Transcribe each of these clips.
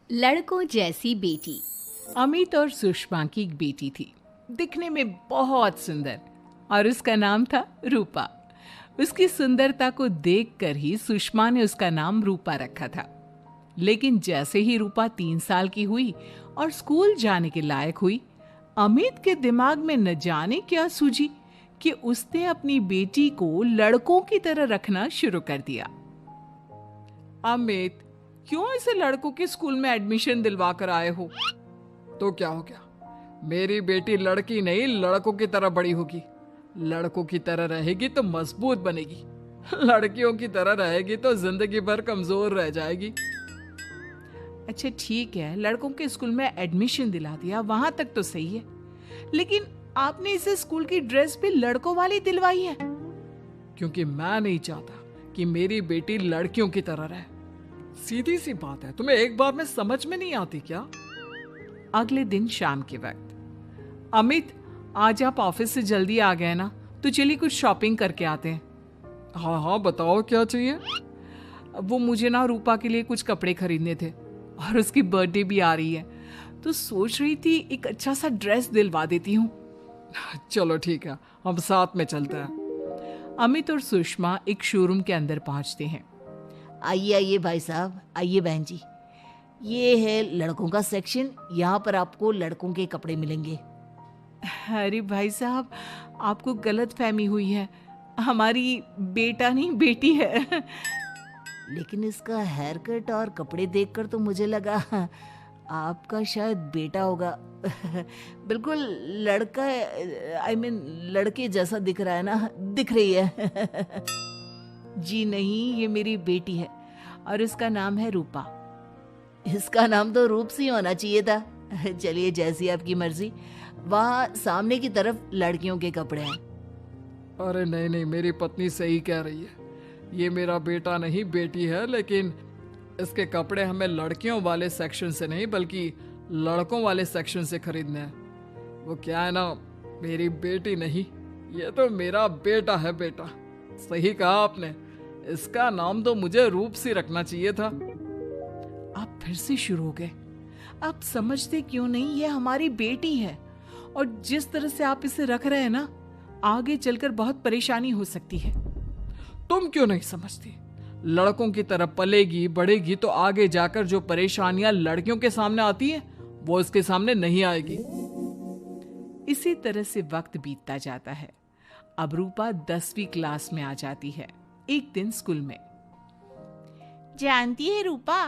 लड़कों जैसी बेटी। अमित और सुषमा की एक बेटी थी, दिखने में बहुत सुंदर, और उसका नाम था रूपा। उसकी सुंदरता को देखकर ही सुषमा ने उसका नाम रूपा रखा था। लेकिन जैसे ही रूपा 3 साल की हुई और स्कूल जाने के लायक हुई, अमित के दिमाग में न जाने क्या सूझी कि उसने अपनी बेटी को लड़कों की तरह रखना शुरू कर दिया। अमित, क्यों इसे लड़कों के स्कूल में एडमिशन दिलवा कर आए हो? तो क्या हो गया? मेरी बेटी लड़की नहीं लड़कों की तरह बड़ी होगी। लड़कों की तरह रहेगी तो मजबूत बनेगी, लड़कियों की तरह रहेगी तो जिंदगी भर कमजोर रह जाएगी। अच्छा ठीक है, लड़कों के स्कूल में एडमिशन दिला दिया, वहां तक तो सही है। लेकिन आपने इसे स्कूल की ड्रेस भी लड़कों वाली दिलवाई है। क्योंकि मैं नहीं चाहता कि मेरी बेटी लड़कियों की तरह रहे। सीधी सी बात है, तुम्हें एक बार में समझ में नहीं आती क्या? अगले दिन शाम के वक्त, अमित, आज आप ऑफिस से जल्दी आ गए ना, तो चलिए कुछ शॉपिंग करके आते हैं। हाँ हाँ, बताओ क्या चाहिए? वो मुझे ना रूपा के लिए कुछ कपड़े खरीदने थे, और उसकी बर्थडे भी आ रही है, तो सोच रही थी एक अच्छा सा ड्रेस दिलवा देती हूँ। चलो ठीक है, हम साथ में चलते हैं। अमित और सुषमा एक शोरूम के अंदर पहुंचते हैं। आइए आइए भाई साहब, आइए बहन जी। ये है लड़कों का सेक्शन, यहाँ पर आपको लड़कों के कपड़े मिलेंगे। अरे भाई साहब, आपको गलत फहमी हुई है, हमारी बेटा नहीं बेटी है। लेकिन इसका हेयर कट और कपड़े देखकर तो मुझे लगा आपका शायद बेटा होगा। बिल्कुल लड़का, आई मीन लड़के जैसा दिख रहा है ना, दिख रही है। जी नहीं, ये मेरी बेटी है और इसका नाम है रूपा। इसका नाम तो रूप सी होना चाहिए था। चलिए जैसी आपकी मर्जी। वहाँ सामने की तरफ लड़कियों के कपड़े हैं। अरे नहीं नहीं, मेरी पत्नी सही कह रही है, ये मेरा बेटा नहीं बेटी है, लेकिन इसके कपड़े हमें लड़कियों वाले सेक्शन से नहीं बल्कि लड़कों वाले सेक्शन से खरीदने हैं। वो क्या है ना, मेरी बेटी नहीं, ये तो मेरा बेटा है। बेटा, सही कहा आपने, इसका नाम तो मुझे रूप सी रखना चाहिए था। आप फिर से शुरू हो गए। आप समझते क्यों नहीं, ये हमारी बेटी है, और जिस तरह से आप इसे रख रहे हैं ना, आगे चलकर बहुत परेशानी हो सकती है। तुम क्यों नहीं समझती? लड़कों की तरह पलेगी बढ़ेगी तो आगे जाकर जो परेशानियां लड़कियों के सामने आती है वो इसके सामने नहीं आएगी। इसी तरह से वक्त बीतता जाता है। अब रूपा 10वीं क्लास में आ जाती है। एक दिन स्कूल में, जानती है रूपा,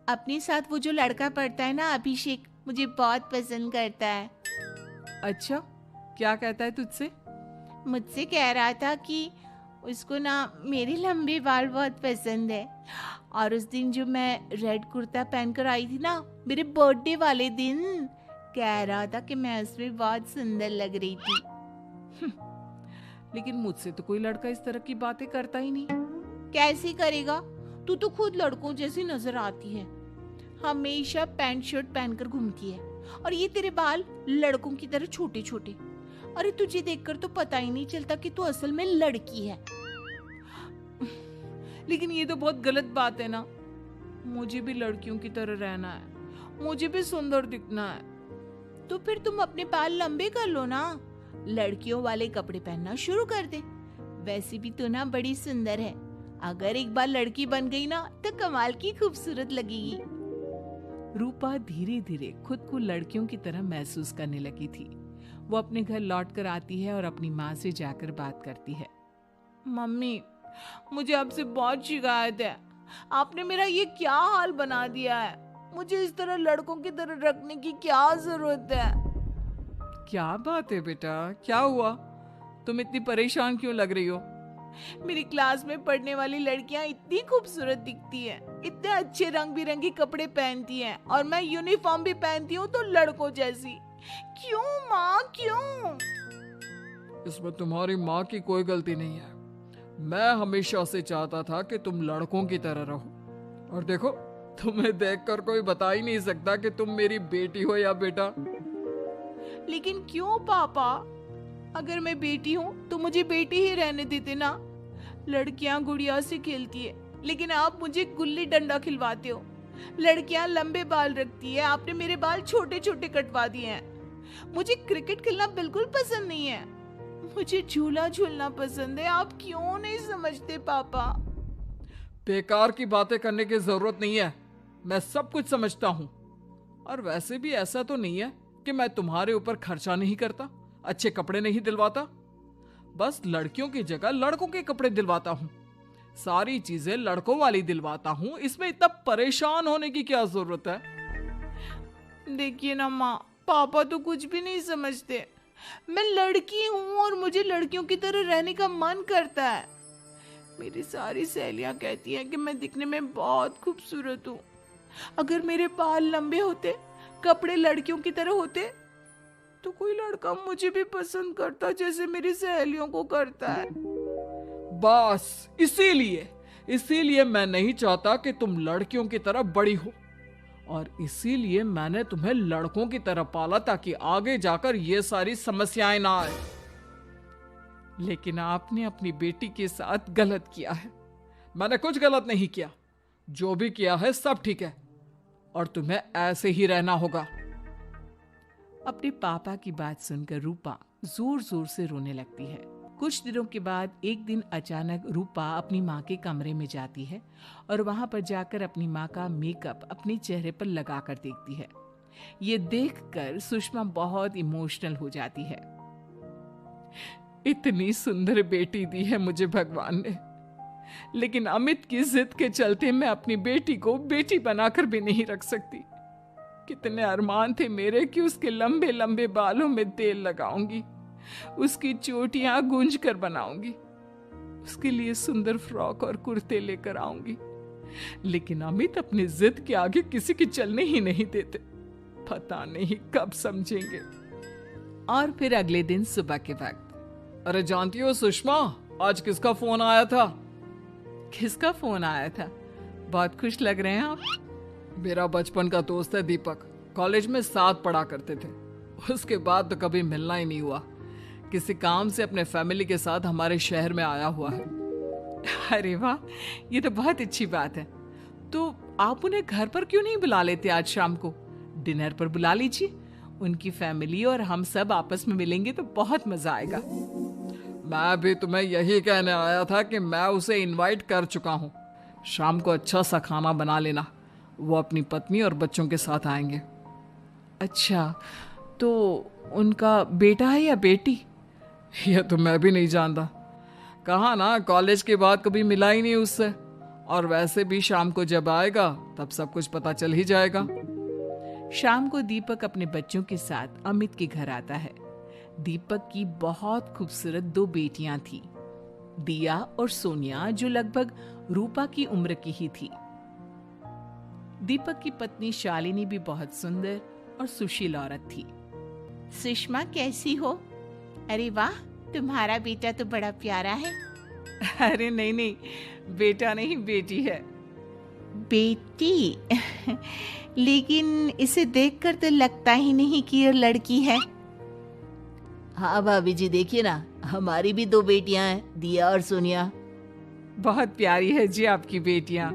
अपने साथ वो जो लड़का पढ़ता है ना, अभिषेक, मुझे बहुत पसंद करता है। अच्छा, क्या कहता है तुझसे? मुझसे कह रहा था कि उसको ना मेरे लंबे बाल बहुत पसंद है, और उस दिन जो मैं रेड कुर्ता पहनकर आई थी ना, मेरे बर्थडे वाले दिन, कह रहा था कि मैं उसमें बहुत सुंदर लग रही थी। लेकिन मुझसे तो कोई लड़का इस तरह की बातें करता ही नहीं। कैसे करेगा? तू तो खुद लड़कों जैसी नजर आती है, हमेशा पैंट शर्ट पहनकर घूमती है, और ये तेरे बाल लड़कों की तरह छोटे छोटे। अरे तुझे देखकर तो पता ही नहीं चलता कि तू असल में लड़की है। लेकिन ये तो बहुत गलत बात है ना, मुझे भी लड़कियों की तरह रहना है, मुझे भी सुंदर दिखना है। तो फिर तुम अपने बाल लंबे कर लो ना, लड़कियों वाले कपड़े पहनना शुरू कर दे। वैसे भी तू ना बड़ी सुंदर है, अगर एक बार लड़की बन गई ना तो कमाल की खूबसूरत लगेगी। रूपा धीरे धीरे खुद को लड़कियों की तरह महसूस करने लगी थी। वो अपने घर लौट कर आती है और अपनी माँ से जाकर बात करती है। मम्मी, मुझे आपसे बहुत शिकायत है, आपने मेरा ये क्या हाल बना दिया है। मुझे इस तरह लड़कों की तरह रखने की क्या जरूरत है? क्या बात है बेटा, क्या हुआ? तुम इतनी परेशान क्यों लग रही हो? मेरी क्लास में पढ़ने वाली लड़कियां इतनी खूबसूरत दिखती हैं, इतने अच्छे रंग बिरंगे कपड़े पहनती हैं, और मैं यूनिफॉर्म भी पहनती हूँ तो लड़कों जैसी। क्यों माँ, क्यों? इसमें तुम्हारी माँ की कोई गलती नहीं है। मैं हमेशा से चाहता था कि तुम लड़कों की तरह रहो, और देखो, तुम्हें देखकर कोई बता ही नहीं सकता कि तुम मेरी बेटी हो या बेटा। लेकिन क्यों पापा? अगर मैं बेटी हूँ तो मुझे बेटी ही रहने देते ना। लड़कियां गुड़िया से खेलती है, लेकिन आप मुझे गुल्ली डंडा खिलवाते हो। लड़कियां लंबे बाल रखती है, आपने मेरे बाल छोटे छोटे कटवा दिए हैं। मुझे क्रिकेट खेलना बिल्कुल पसंद नहीं है, मुझे झूला झूलना पसंद है। आप क्यों नहीं समझते पापा? बेकार की बातें करने की जरूरत नहीं है, मैं सब कुछ समझता हूँ। और वैसे भी ऐसा तो नहीं है कि मैं तुम्हारे ऊपर खर्चा नहीं करता, अच्छे कपड़े नहीं दिलवाता। बस लड़कियों की जगह लड़कों के कपड़े दिलवाता हूँ, सारी चीजें लड़कों वाली दिलवाता हूँ। इसमें इतना परेशान होने की क्या जरूरत है? देखिए ना माँ, पापा तो कुछ भी नहीं समझते। मैं लड़की हूँ और मुझे लड़कियों की तरह रहने का मन करता है। मेरी सारी सहेलियां कहती हैं कि मैं दिखने में बहुत खूबसूरत हूँ। अगर मेरे बाल लंबे होते, कपड़े लड़कियों की तरह होते, तो कोई लड़का मुझे भी पसंद करता जैसे मेरी सहेलियों को करता है। बस इसीलिए मैं नहीं चाहता कि तुम लड़कियों की तरह बड़ी हो, और इसीलिए मैंने तुम्हें लड़कों की तरह पाला ताकि आगे जाकर ये सारी समस्याएं ना आए। लेकिन आपने अपनी बेटी के साथ गलत किया है। मैंने कुछ गलत नहीं किया, जो भी किया है सब ठीक है, और तुम्हें ऐसे ही रहना होगा। अपने पापा की बात सुनकर रूपा जोर जोर से रोने लगती है। कुछ दिनों के बाद एक दिन अचानक रूपा अपनी माँ के कमरे में जाती है और वहां पर जाकर अपनी माँ का मेकअप अपने चेहरे पर लगाकर देखती है। ये देखकर सुषमा बहुत इमोशनल हो जाती है। इतनी सुंदर बेटी दी है मुझे भगवान ने, लेकिन अमित की जिद के चलते मैं अपनी बेटी को बेटी बनाकर भी नहीं रख सकती। कितने अरमान थे मेरे कि उसके लंबे लंबे बालों में तेल लगाऊंगी, उसकी चोटियां गूंज कर बनाऊंगी, उसके लिए सुंदर फ्रॉक और कुर्ते लेकर आऊंगी। लेकिन अमित अपनी जिद के आगे किसी की चलने ही नहीं देते। पता नहीं कब समझेंगे। और फिर अगले दिन सुबह के वक्त, अरे जानती हो सुषमा, आज किसका फोन आया था? किसका फोन आया था? बहुत खुश लग रहे हैं आप। मेरा बचपन का दोस्त है दीपक, कॉलेज में साथ पढ़ा करते थे। उसके बाद तो कभी मिलना ही नहीं हुआ। किसी काम से अपने फैमिली के साथ हमारे शहर में आया हुआ है। अरे वाह, ये तो बहुत अच्छी बात है। तो आप उन्हें घर पर क्यों नहीं बुला लेते? आज शाम को डिनर पर बुला लीजिए। उनकी फैमिली और हम सब आपस में मिलेंगे तो बहुत मजा आएगा। मैं भी तुम्हें यही कहने आया था कि मैं उसे इनवाइट कर चुका हूँ। शाम को अच्छा सा खाना बना लेना, वो अपनी पत्नी और बच्चों के साथ आएंगे। अच्छा, तो उनका बेटा है या बेटी? यह तो मैं भी नहीं जानता। कहा ना, कॉलेज के बाद कभी मिला ही नहीं उससे, और वैसे भी शाम को जब आएगा तब सब कुछ पता चल ही जाएगा। शाम को दीपक अपने बच्चों के साथ अमित के घर आता है। दीपक की बहुत खूबसूरत दो बेटियां थी, दिया और सोनिया, जो लगभग रूपा की उम्र की ही थी। दीपक की पत्नी शालिनी भी बहुत सुंदर और सुशील औरत थी। सुषमा कैसी हो? अरे वाह, तुम्हारा बेटा तो बड़ा प्यारा है। अरे नहीं नहीं, बेटा नहीं बेटी है। बेटी? लेकिन इसे देखकर तो लगता ही नहीं कि ये लड़की है। हाँ भाभी जी, देखिए ना, हमारी भी दो बेटियां हैं, दिया और सोनिया। बहुत प्यारी है जी आपकी बेटियां।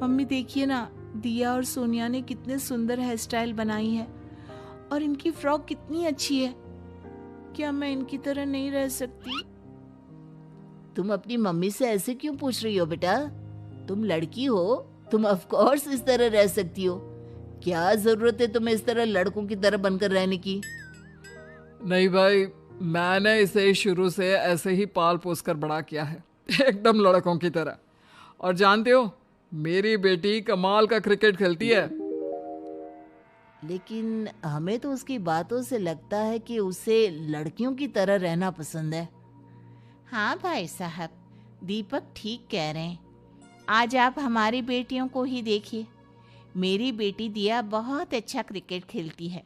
मम्मी देखिए ना, दिया और सोनिया ने कितने सुंदर हेयर स्टाइल बनाई है, और इनकी फ्रॉक कितनी अच्छी है। क्या मैं इनकी तरह नहीं रह सकती? तुम अपनी मम्मी से ऐसे क्यों पूछ रही हो बेटा? तुम लड़की हो, तुम ऑफ कोर्स इस तरह रह सकती हो। क्या जरूरत है तुम्हें इस तरह लड़कों की तरह बनकर रहने की? नहीं भाई, मैंने इसे शुरू से ऐसे ही पाल पोस कर बड़ा किया है, एकदम लड़कों की तरह। और जानते हो, मेरी बेटी कमाल का क्रिकेट खेलती है। लेकिन हमें तो उसकी बातों से लगता है कि उसे लड़कियों की तरह रहना पसंद है। हाँ भाई साहब, दीपक ठीक कह रहे हैं। आज आप हमारी बेटियों को ही देखिए। मेरी बेटी दिया बहुत अच्छा क्रिकेट खेलती है,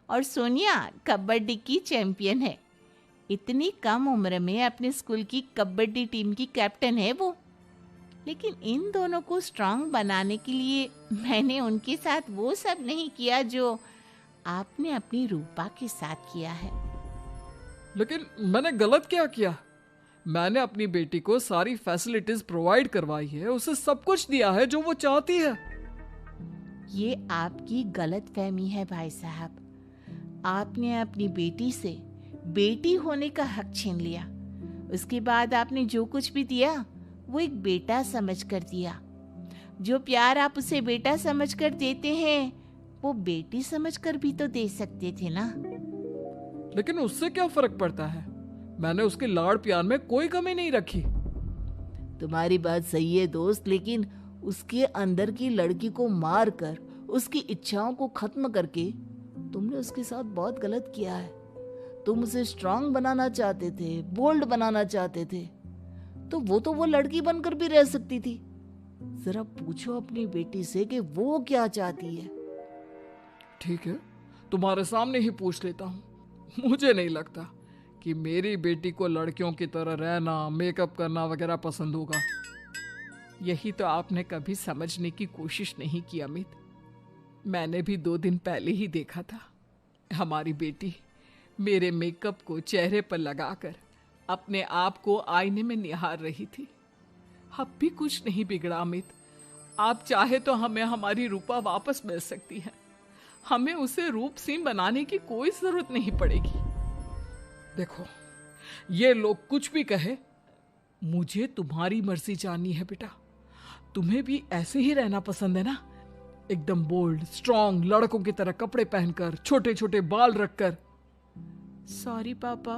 और सोनिया कबड्डी की चैंपियन है। इतनी कम उम्र में अपने स्कूल की कबड्डी टीम की कैप्टन है वो। लेकिन इन दोनों को स्ट्रांग बनाने के लिए मैंने उनके साथ वो सब नहीं किया जो आपने अपनी रूपा के साथ किया है। लेकिन मैंने गलत क्या किया? मैंने अपनी बेटी को सारी फैसिलिटीज प्रोवाइड करवाई है, उसे सब कुछ दिया है जो वो चाहती है। ये आपकी गलत फहमी है भाई साहब। आपने अपनी बेटी से बेटी होने का हक छीन लिया। उसके बाद आपने जो कुछ भी दिया वो एक बेटा समझकर दिया। जो प्यार आप उसे बेटा समझकर देते हैं वो बेटी समझकर भी तो दे सकते थे ना। लेकिन उससे क्या फर्क पड़ता है? मैंने उसके लाड़ प्यार में कोई कमी नहीं रखी। तुम्हारी बात सही है दोस्त, लेकिन उसके अंदर की लड़की को मार कर उसकी इच्छाओं को खत्म करके तुमने उसके साथ बहुत गलत किया है। तुम उसे स्ट्रांग बनाना चाहते थे, बोल्ड बनाना चाहते थे, तो वो लड़की बनकर भी रह सकती थी। जरा पूछो अपनी बेटी से कि वो क्या चाहती है। ठीक है, तुम्हारे सामने ही पूछ लेता हूँ। मुझे नहीं लगता कि मेरी बेटी को लड़कियों की तरह रहना, मेकअप करना वगैरह पसंद होगा। यही तो आपने कभी समझने की कोशिश नहीं की अमित। मैंने भी 2 दिन पहले ही देखा था। हमारी बेटी मेरे मेकअप को चेहरे पर लगाकर अपने आप को आईने में निहार रही थी। अब भी कुछ नहीं बिगड़ा अमित। आप चाहे तो हमें हमारी रूपा वापस मिल सकती है। हमें उसे रूपसीन बनाने की कोई जरूरत नहीं पड़ेगी। देखो, ये लोग कुछ भी कहे, मुझे तुम्हारी मर्जी जाननी है बेटा। तुम्हें भी ऐसे ही रहना पसंद है ना? एकदम बोल्ड, स्ट्रांग, लड़कों की तरह कपड़े पहनकर, छोटे छोटे बाल रखकर। सॉरी पापा,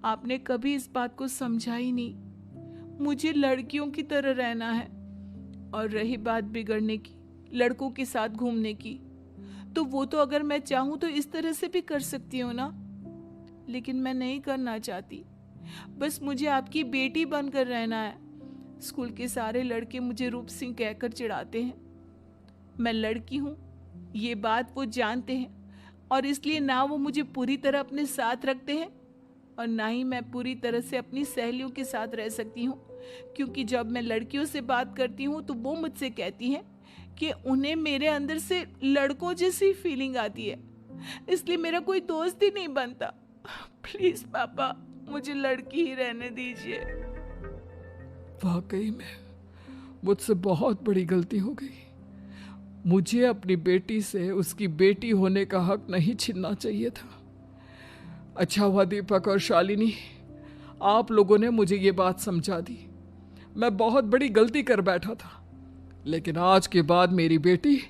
आपने कभी इस बात को समझा ही नहीं। मुझे लड़कियों की तरह रहना है। और रही बात बिगड़ने की, लड़कों के साथ घूमने की, तो वो तो अगर मैं चाहूं तो इस तरह से भी कर सकती हूँ ना। लेकिन मैं नहीं करना चाहती। बस मुझे आपकी बेटी बनकर रहना है। स्कूल के सारे लड़के मुझे रूप सिंह कहकर चिढ़ाते हैं। मैं लड़की हूँ, ये बात वो जानते हैं, और इसलिए ना वो मुझे पूरी तरह अपने साथ रखते हैं और ना ही मैं पूरी तरह से अपनी सहेलियों के साथ रह सकती हूँ। क्योंकि जब मैं लड़कियों से बात करती हूँ तो वो मुझसे कहती हैं कि उन्हें मेरे अंदर से लड़कों जैसी फीलिंग आती है, इसलिए मेरा कोई दोस्त ही नहीं बनता। प्लीज पापा, मुझे लड़की ही रहने दीजिए। वाकई में मुझसे बहुत बड़ी गलती हो गई। मुझे अपनी बेटी से उसकी बेटी होने का हक नहीं छीनना चाहिए था। अच्छा हुआ दीपक और शालिनी, आप लोगों ने मुझे ये बात समझा दी। मैं बहुत बड़ी गलती कर बैठा था, लेकिन आज के बाद मेरी बेटी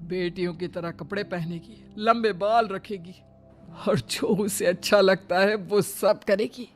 बेटियों की तरह कपड़े पहनेगी, लंबे बाल रखेगी और जो उसे अच्छा लगता है वो सब करेगी।